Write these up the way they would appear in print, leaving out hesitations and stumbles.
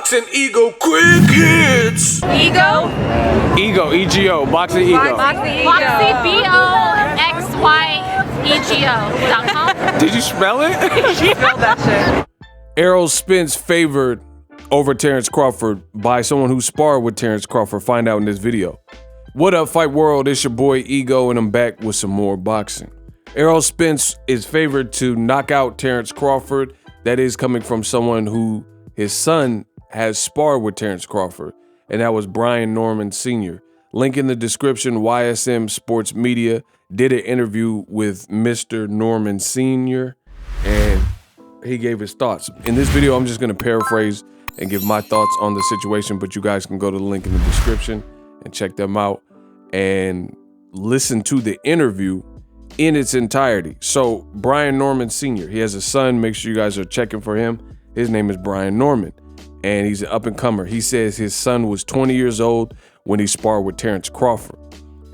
Boxing Ego quick hits. Ego? Ego, E-G-O, Boxing Ego. Boxing BOXYEGO.com. Did you spell it? She spelled that shit. ERROL SPENCE favored over Terence Crawford by someone who sparred with Terence Crawford. Find out in this video. What up, Fight World? It's your boy Ego, and I'm back with some more boxing. ERROL SPENCE is favored to knock out Terence Crawford. That is coming from someone who his son has sparred with Terence Crawford, and that was Brian Norman Sr. Link in the description. YSM Sports Media did an interview with Mr. Norman Sr., and he gave his thoughts. In this video, I'm just going to paraphrase and give my thoughts on the situation, but you guys can go to the link in the description and check them out and listen to the interview in its entirety. So Brian Norman Sr., he has a son. Make sure you guys are checking for him. His name is Brian Norman, and he's an up-and-comer. He says his son was 20 years old when he sparred with Terence Crawford.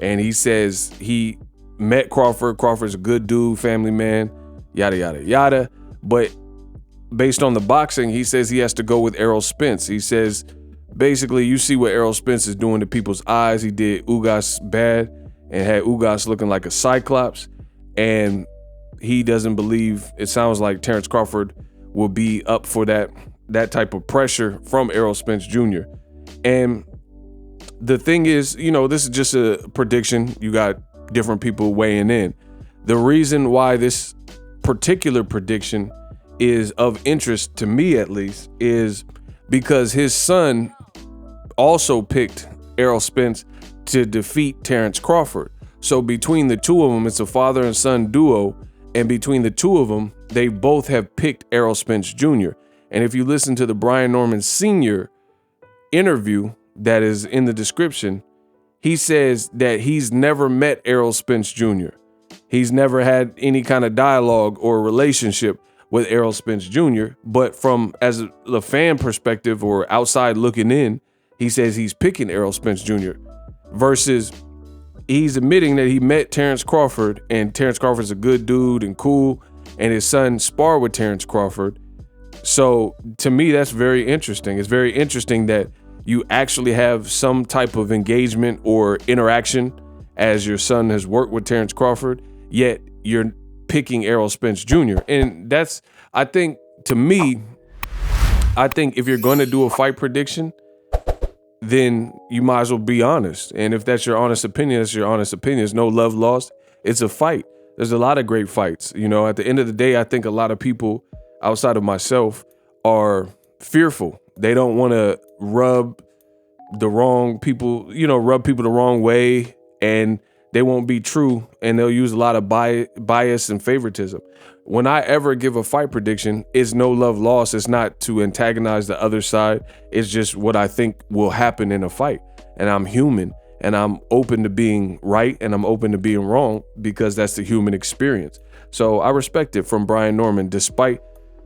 And he says he met Crawford. Crawford's a good dude, family man, yada, yada, yada. But based on the boxing, he says he has to go with ERROL SPENCE. He says, basically, you see what ERROL SPENCE is doing to people's eyes. He did Ugas bad and had Ugas looking like a cyclops. And he doesn't believe, it sounds like Terence Crawford will be up for that type of pressure from ERROL SPENCE Jr. And the thing is, you know, this is just a prediction. You got different people weighing in. The reason why this particular prediction is of interest to me, at least, is because his son also picked ERROL SPENCE to defeat Terence Crawford. So between the two of them, it's a father and son duo. And between the two of them, they both have picked ERROL SPENCE Jr. And if you listen to the Brian Norman Sr. interview that is in the description, he says that he's never met ERROL SPENCE Jr. He's never had any kind of dialogue or relationship with ERROL SPENCE Jr. But from as the fan perspective or outside looking in, he says he's picking ERROL SPENCE Jr. versus he's admitting that he met Terence Crawford, and Terence Crawford's a good dude and cool, and his son sparred with Terence Crawford. So to me, that's very interesting. It's very interesting that you actually have some type of engagement or interaction as your son has worked with Terence Crawford, yet you're picking ERROL SPENCE Jr. And that's, I think, to me, I think if you're going to do a fight prediction, then you might as well be honest. And if that's your honest opinion, that's your honest opinion. There's no love lost. It's a fight. There's a lot of great fights. You know, at the end of the day, I think a lot of people outside of myself are fearful. They don't want to rub the wrong people, you know, rub people the wrong way, and they won't be true, and they'll use a lot of bias and favoritism. When I ever give a fight prediction, it's no love lost. It's not to antagonize the other side. It's just what I think will happen in a fight. And I'm human, and I'm open to being right, and I'm open to being wrong, because that's the human experience. So I respect it from Brian Norman, despite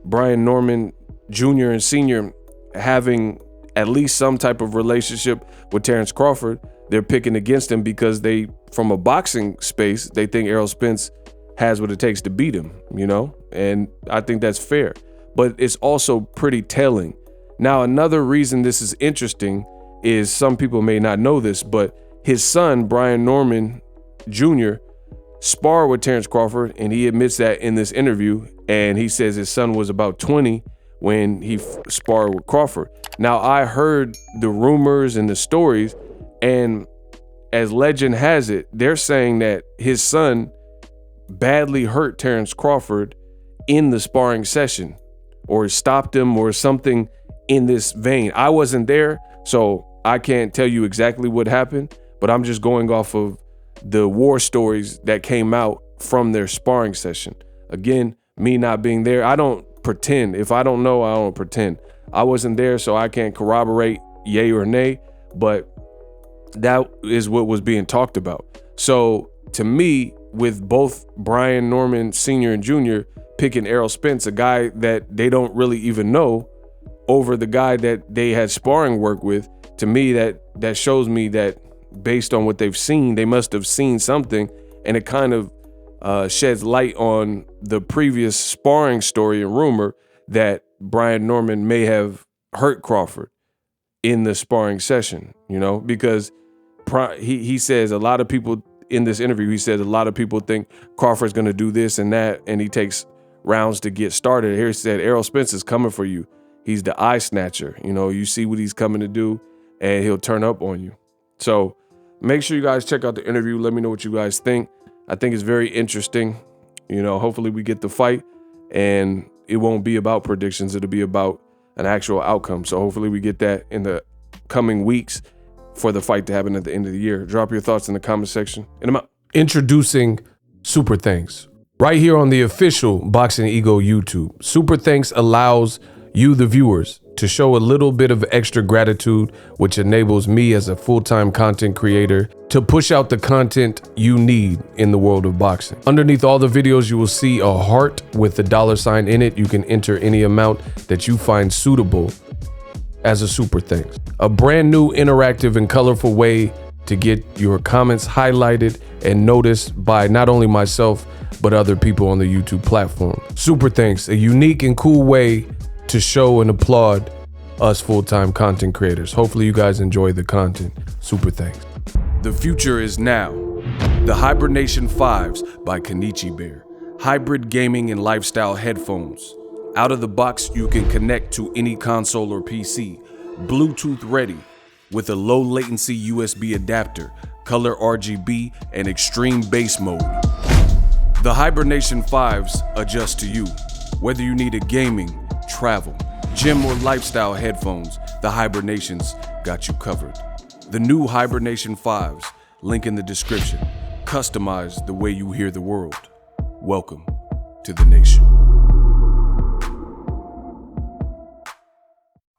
Brian Norman Jr. and Sr. having at least some type of relationship with Terence Crawford. They're picking against him because they, from a boxing space, they think ERROL SPENCE has what it takes to beat him, you know? And I think that's fair, but it's also pretty telling. Now, another reason this is interesting is some people may not know this, but his son, Brian Norman Jr., sparred with Terence Crawford, and he admits that in this interview, and he says his son was about 20 when he sparred with Crawford. Now, I heard the rumors and the stories, and as legend has it, they're saying that his son badly hurt Terence Crawford in the sparring session, or stopped him or something in this vein. I wasn't there, so I can't tell you exactly what happened, but I'm just going off of the war stories that came out from their sparring session. Again, me not being there, I don't pretend. If I don't know, I don't pretend. I wasn't there, so I can't corroborate yay or nay, but that is what was being talked about. So to me, with both Brian Norman Sr. and Jr. picking ERROL SPENCE, a guy that they don't really even know, over the guy that they had sparring work with, to me, that shows me that based on what they've seen, they must have seen something, and it kind of sheds light on the previous sparring story and rumor that Brian Norman may have hurt Crawford. in the sparring session, you know, because he says a lot of people in this interview, he says a lot of people think Crawford's going to do this and that, and he takes rounds to get started. Here he said, ERROL Spence is coming for you. He's the eye snatcher. You know, you see what he's coming to do, and he'll turn up on you. So make sure you guys check out the interview. Let me know what you guys think. I think it's very interesting. You know, hopefully we get the fight, and it won't be about predictions. It'll be about an actual outcome. So hopefully we get that in the coming weeks for the fight to happen at the end of the year. Drop your thoughts in the comment section, and I'm out. Introducing Super Thanks. Right here on the official Boxing Ego YouTube. Super Thanks allows you, the viewers, to show a little bit of extra gratitude, which enables me as a full-time content creator to push out the content you need in the world of boxing. Underneath all the videos, you will see a heart with the $sign in it. You can enter any amount that you find suitable as a super thanks. A brand new interactive and colorful way to get your comments highlighted and noticed by not only myself, but other people on the YouTube platform. Super thanks, a unique and cool way to show and applaud us full-time content creators. Hopefully you guys enjoy the content. Super thanks. The future is now. The Hibernation 5s by Kenichi Bear. Hybrid gaming and lifestyle headphones. Out of the box, you can connect to any console or PC. Bluetooth ready with a low latency USB adapter, color RGB, and extreme bass mode. The Hibernation 5s adjust to you. Whether you need a gaming, travel, gym, or lifestyle headphones, the Hibernations got you covered. The new Hibernation 5s, link in the description. Customize the way you hear the world. Welcome to the nation.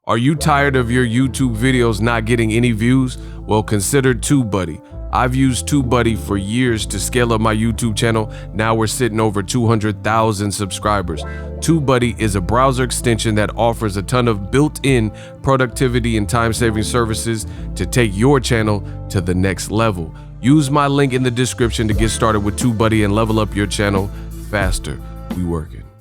Are you tired of your YouTube videos not getting any views? Well, consider TubeBuddy. I've used TubeBuddy for years to scale up my YouTube channel. Now we're sitting over 200,000 subscribers. TubeBuddy is a browser extension that offers a ton of built-in productivity and time-saving services to take your channel to the next level. Use my link in the description to get started with TubeBuddy and level up your channel faster. We working.